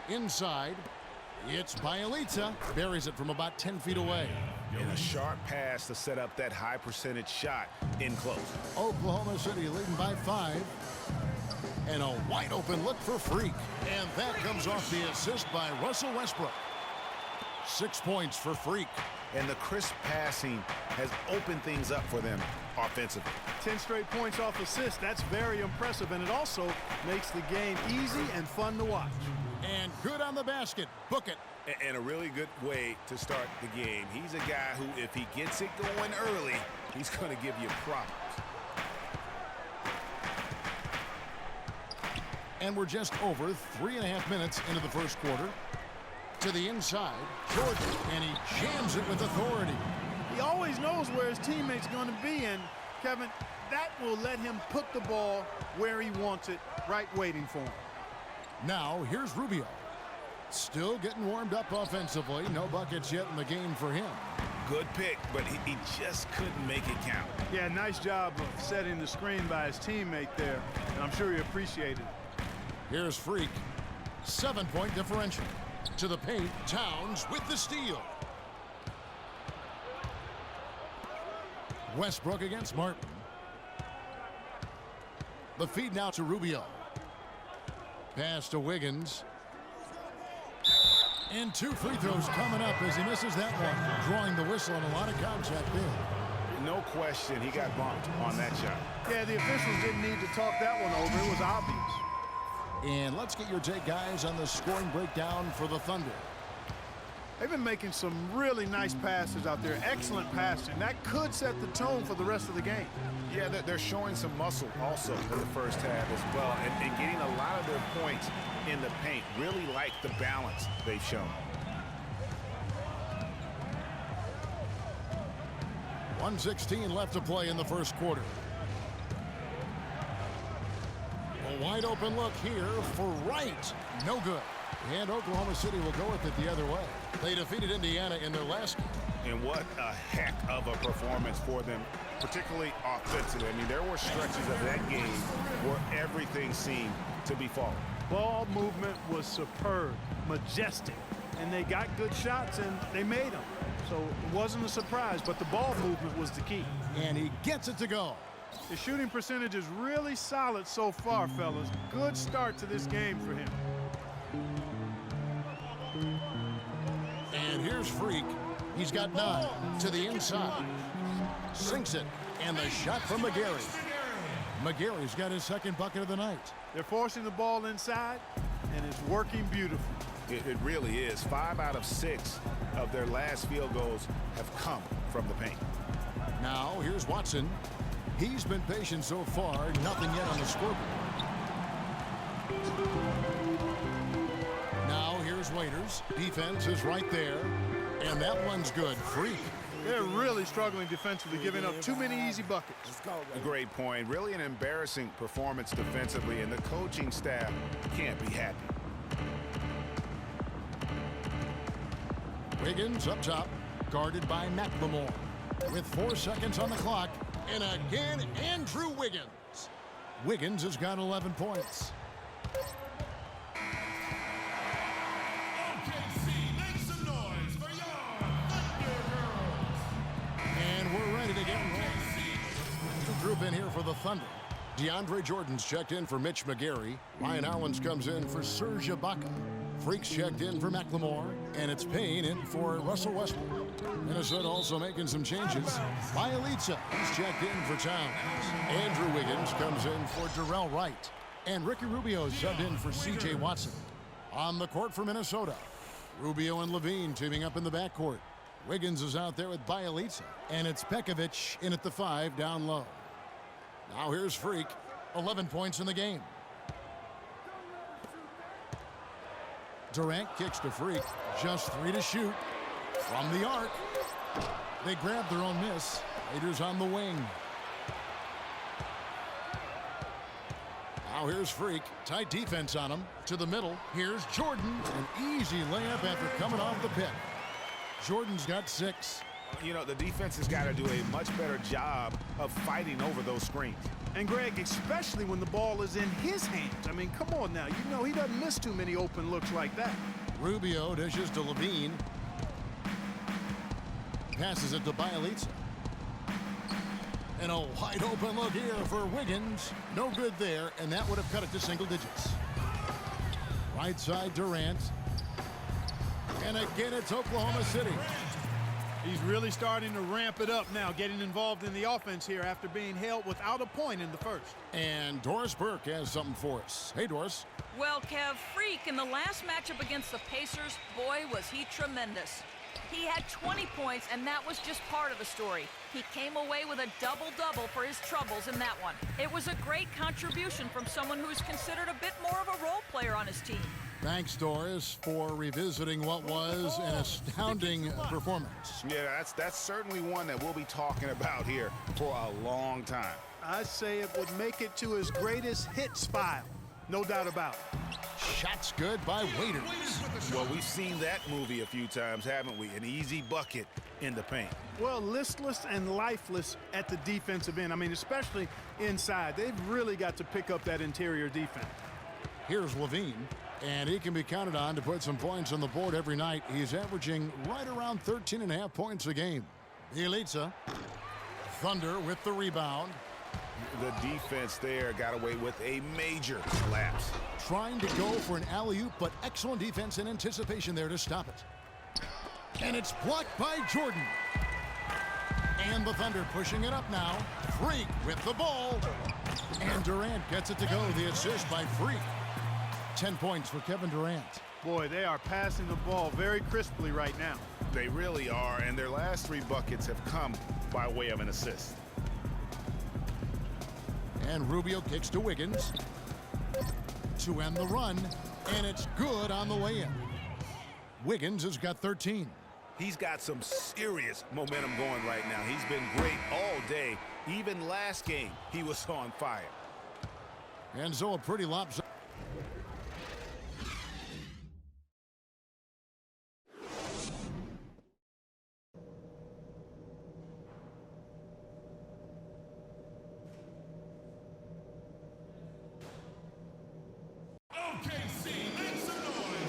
Inside, it's Bielitsa. Buries it from about 10 feet away. And a sharp pass to set up that high percentage shot in close. Oklahoma City leading by 5. And a wide open look for Freak. And that comes off the assist by Russell Westbrook. 6 points for Freak. And the crisp passing has opened things up for them offensively. 10 straight points off assists. That's very impressive. And it also makes the game easy and fun to watch. And good on the basket. Book it. And a really good way to start the game. He's a guy who, if he gets it going early, he's going to give you problems. And we're just over 3.5 minutes into the first quarter. To the inside, Jordan, and he jams it with authority. He always knows where his teammate's going to be, and Kevin, that will let him put the ball where he wants it, right waiting for him. Now, here's Rubio. Still getting warmed up offensively. No buckets yet in the game for him. Good pick, but he just couldn't make it count. Yeah, nice job of setting the screen by his teammate there, and I'm sure he appreciated it. Here's Freak. 7-point differential. To the paint, Towns with the steal. Westbrook against Martin. The feed now to Rubio. Pass to Wiggins. And 2 free throws coming up as he misses that one. Drawing the whistle and a lot of contact there. No question he got bumped on that shot. Yeah, the officials didn't need to talk that one over. It was obvious. And let's get your take, guys, on the scoring breakdown for the Thunder. They've been making some really nice passes out there. Excellent passing. That could set the tone for the rest of the game. Yeah, they're showing some muscle also in the first half as well, and getting a lot of their points in the paint. Really like the balance they've shown. 1:16 left to play in the first quarter. A wide open look here for Wright. No good. And Oklahoma City will go with it the other way. They defeated Indiana in their last game. And what a heck of a performance for them, particularly offensively. I mean, there were stretches of that game where everything seemed to be falling. Ball movement was superb, majestic, and they got good shots and they made them. So it wasn't a surprise, but the ball movement was the key. And he gets it to go. The shooting percentage is really solid so far, fellas. Good start to this game for him. And here's Freak. He's got 9 to the inside. Sinks it. And the shot from McGarry. McGarry's got his second bucket of the night. They're forcing the ball inside, and it's working beautifully. It really is. 5 out of 6 of their last field goals have come from the paint. Now, here's Watson. He's been patient so far. Nothing yet on the scoreboard. Now, here's Waiters. Defense is right there. And that one's good. Freak. They're really struggling defensively, giving up too many easy buckets. A great point. Really an embarrassing performance defensively, and the coaching staff can't be happy. Wiggins up top, guarded by McLemore. With 4 seconds on the clock, and again, Andrew Wiggins. Wiggins has got 11 points. And we're ready to get rolling. New group in here for the Thunder. DeAndre Jordan's checked in for Mitch McGarry. Ryan Allens comes in for Serge Ibaka. Freaks checked in for McLemore. And it's Payne in for Russell Westbrook. Minnesota also making some changes. Bielitsa is checked in for Towns. Andrew Wiggins comes in for Darrell Wright. And Ricky Rubio subbed in for C.J. Watson. On the court for Minnesota, Rubio and Levine teaming up in the backcourt. Wiggins is out there with Bielitsa. And it's Pekovic in at the 5 down low. Now here's Freak. 11 points in the game. Durant kicks to Freak. Just 3 to shoot. From the arc. They grab their own miss. Raiders on the wing. Now here's Freak. Tight defense on him. To the middle. Here's Jordan. An easy layup after coming off the pick. Jordan's got 6. You know, the defense has got to do a much better job of fighting over those screens. And Greg, especially when the ball is in his hands. I mean, come on now. You know he doesn't miss too many open looks like that. Rubio dishes to Levine. Passes it to Bielitsa. And a wide open look here for Wiggins. No good there, and that would have cut it to single digits. Right side Durant. And again, it's Oklahoma City. He's really starting to ramp it up now, getting involved in the offense here after being held without a point in the first. And Doris Burke has something for us. Hey, Doris. Well, Kev, Freak in the last matchup against the Pacers, boy, was he tremendous. He had 20 points, and that was just part of the story. He came away with a double-double for his troubles in that one. It was a great contribution from someone who's considered a bit more of a role player on his team. Thanks, Doris, for revisiting what was an astounding performance. Yeah, that's certainly one that we'll be talking about here for a long time. I say it would make it to his greatest hits file. No doubt about it. Shots good by Waiters. Well, we've seen that movie a few times, haven't we? An easy bucket in the paint. Well, listless and lifeless at the defensive end. I mean, especially inside. They've really got to pick up that interior defense. Here's Levine, and he can be counted on to put some points on the board every night. He's averaging right around 13.5 points a game. Bielitsa, Thunder with the rebound. The defense there got away with a major lapse. Trying to go for an alley-oop, but excellent defense and anticipation there to stop it. And it's blocked by Jordan. And the Thunder pushing it up now. Freak with the ball. And Durant gets it to go. The assist by Freak. 10 points for Kevin Durant. Boy, they are passing the ball very crisply right now. They really are, and their last 3 buckets have come by way of an assist. And Rubio kicks to Wiggins to end the run, and it's good on the way in. Wiggins has got 13. He's got some serious momentum going right now. He's been great all day. Even last game, he was on fire. And so a pretty lopsided.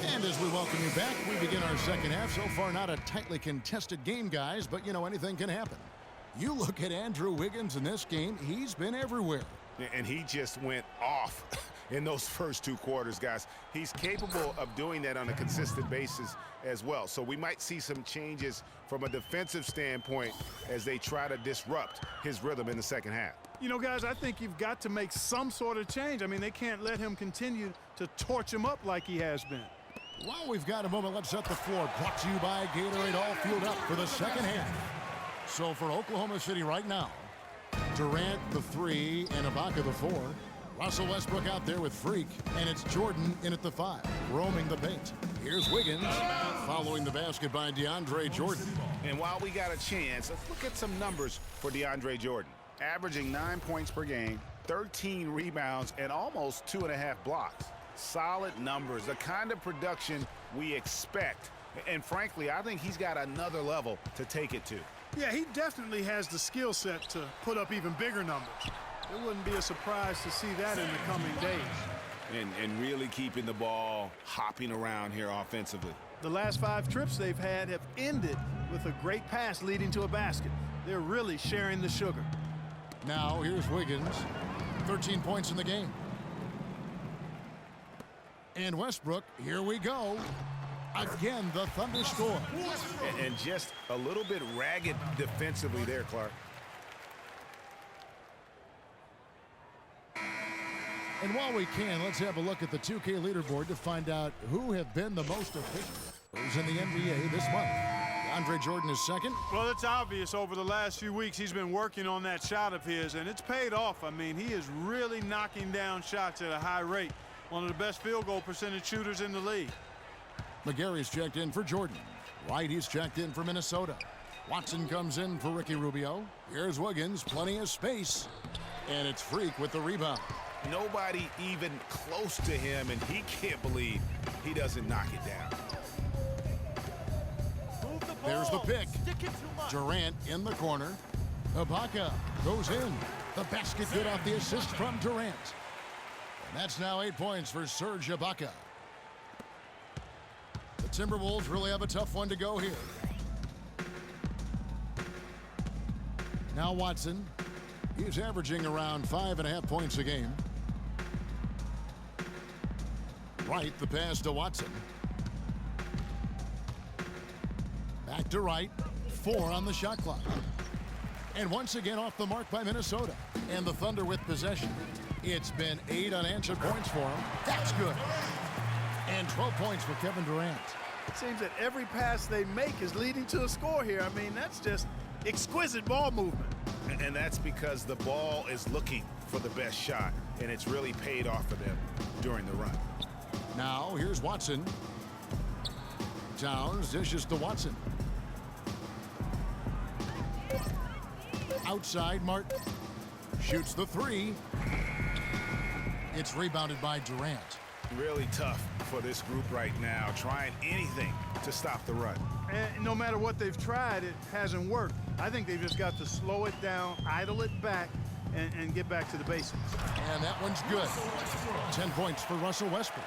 And as we welcome you back, we begin our second half. So far, not a tightly contested game, guys, but, you know, anything can happen. You look at Andrew Wiggins in this game, he's been everywhere. And he just went off in those first 2 quarters, guys. He's capable of doing that on a consistent basis as well. So we might see some changes from a defensive standpoint as they try to disrupt his rhythm in the second half. You know, guys, I think you've got to make some sort of change. I mean, they can't let him continue to torch him up like he has been. Well, we've got a moment. Let's set the floor. Brought to you by Gatorade, all fueled up for the second half. So for Oklahoma City right now, Durant the 3 and Ibaka the 4. Russell Westbrook out there with Freak, and it's Jordan in at the 5, roaming the paint. Here's Wiggins, following the basket by DeAndre Jordan. And while we got a chance, let's look at some numbers for DeAndre Jordan. Averaging 9 points per game, 13 rebounds, and almost 2.5 blocks. Solid numbers, the kind of production we expect. And frankly, I think he's got another level to take it to. Yeah, he definitely has the skill set to put up even bigger numbers. It wouldn't be a surprise to see that in the coming days. And really keeping the ball hopping around here offensively. The last 5 trips they've had have ended with a great pass leading to a basket. They're really sharing the sugar. Now here's Wiggins, 13 points in the game. And Westbrook, here we go. Again, the Thunder score. And just a little bit ragged defensively there, Clark. And while we can, let's have a look at the 2K leaderboard to find out who have been the most efficient in the NBA this month. DeAndre Jordan is second. Well, it's obvious over the last few weeks he's been working on that shot of his, and it's paid off. I mean, he is really knocking down shots at a high rate. One of the best field goal percentage shooters in the league. McGarry's checked in for Jordan. White, he's checked in for Minnesota. Watson comes in for Ricky Rubio. Here's Wiggins, plenty of space. And it's Freak with the rebound. Nobody even close to him, and he can't believe he doesn't knock it down. There's the pick. Durant in the corner. Ibaka goes in. The basket good off the assist from Durant. And that's now 8 points for Serge Ibaka. The Timberwolves really have a tough one to go here. Now Watson. He's averaging around 5.5 points a game. Wright, the pass to Watson. Back to Wright. 4 on the shot clock. And once again off the mark by Minnesota. And the Thunder with possession. It's been 8 unanswered points for him. That's good. And 12 points for Kevin Durant. It seems that every pass they make is leading to a score here. I mean, that's just exquisite ball movement. And that's because the ball is looking for the best shot, and it's really paid off for them during the run. Now, here's Watson. Towns dishes to Watson. Outside, Martin. Shoots the 3. It's rebounded by Durant. Really tough for this group right now, trying anything to stop the run. And no matter what they've tried, it hasn't worked. I think they've just got to slow it down, idle it back, and get back to the basics. And that one's good. 10 points for Russell Westbrook.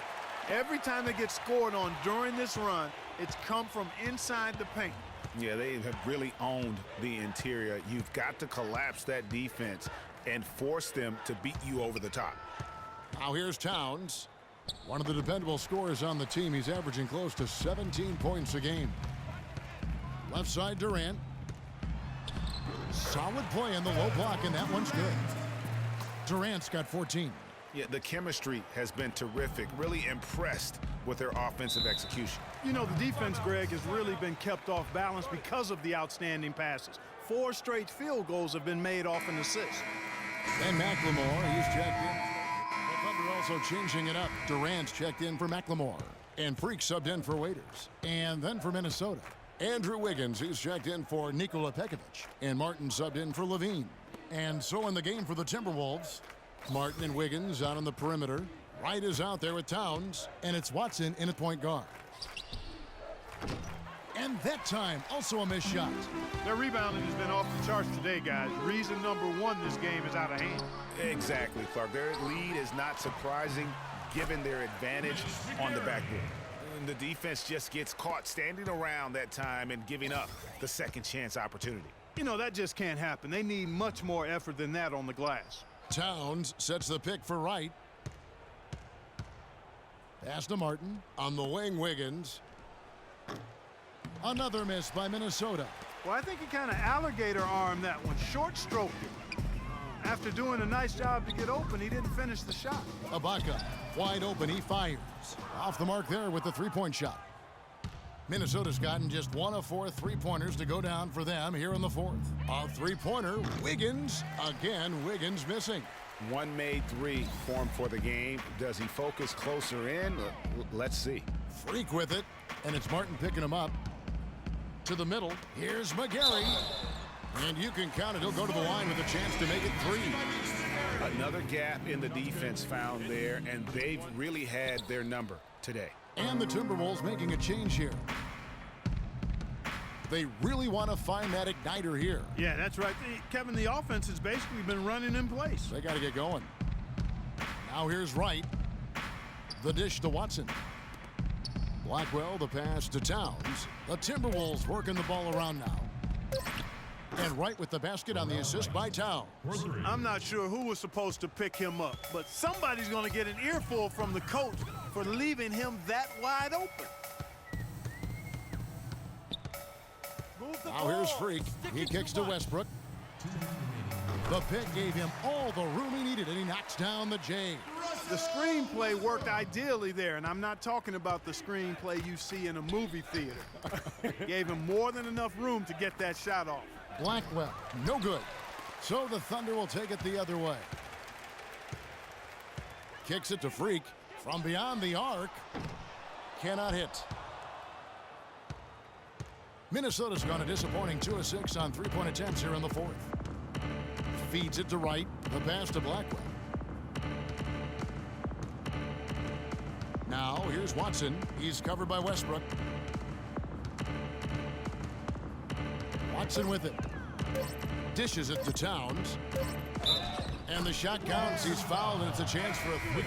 Every time they get scored on during this run, it's come from inside the paint. Yeah, they have really owned the interior. You've got to collapse that defense and force them to beat you over the top. Now here's Towns. One of the dependable scorers on the team. He's averaging close to 17 points a game. Left side, Durant. Solid play in the low block, and that one's good. Durant's got 14. Yeah, the chemistry has been terrific. Really impressed with their offensive execution. You know, the defense, Greg, has really been kept off balance because of the outstanding passes. 4 straight field goals have been made off an assist. And McLemore, he's checked in. The Thunder also changing it up. Durant's checked in for McLemore. And Freak subbed in for Waiters. And then for Minnesota, Andrew Wiggins, he's checked in for Nikola Pekovic. And Martin subbed in for Levine. And so in the game for the Timberwolves, Martin and Wiggins out on the perimeter. Wright is out there with Towns. And it's Watson in at point guard. And that time, also a missed shot. Their rebounding has been off the charts today, guys. Reason number 1, this game is out of hand. Exactly, Clark. Their lead is not surprising given their advantage on the backboard. And the defense just gets caught standing around that time and giving up the second chance opportunity. You know, that just can't happen. They need much more effort than that on the glass. Towns sets the pick for Wright. Pass to Martin. On the wing, Wiggins. Another miss by Minnesota. Well, I think he kind of alligator armed that one, short stroked it. After doing a nice job to get open, he didn't finish the shot. Ibaka, wide open, he fires. Off the mark there with the three-point shot. Minnesota's gotten just 1 of 4 three-pointers to go down for them here in the 4th. A three-pointer, Wiggins. Again, Wiggins missing. One made 3 formed for the game. Does he focus closer in? Let's see. Freak with it, and it's Martin picking him up. To the middle, here's McGarry. And you can count it, he'll go to the line with a chance to make it 3. Another gap in the defense found there, and they've really had their number today. And the Timberwolves making a change here. They really want to find that igniter here. Yeah, that's right. Kevin, the offense has basically been running in place. They got to get going. Now here's Wright. The dish to Watson. Blackwell, the pass to Towns. The Timberwolves working the ball around now. And Wright with the basket on the assist by Towns. I'm not sure who was supposed to pick him up, but somebody's going to get an earful from the coach for leaving him that wide open. Now here's Freak. He kicks to Westbrook. The pick gave him all the room he needed, and he knocks down the J. The screenplay worked ideally there, and I'm not talking about the screenplay you see in a movie theater. Gave him more than enough room to get that shot off. Blackwell, no good. So the Thunder will take it the other way. Kicks it to Freak from beyond the arc. Cannot hit. Minnesota's gone a disappointing 2 of 6 on three-point attempts here in the 4th. Feeds it to Wright. The pass to Blackwell. Now here's Watson. He's covered by Westbrook. Watson with it. Dishes it to Towns. And the shot counts. He's fouled, and it's a chance for a three.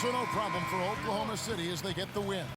So no problem for Oklahoma City as they get the win.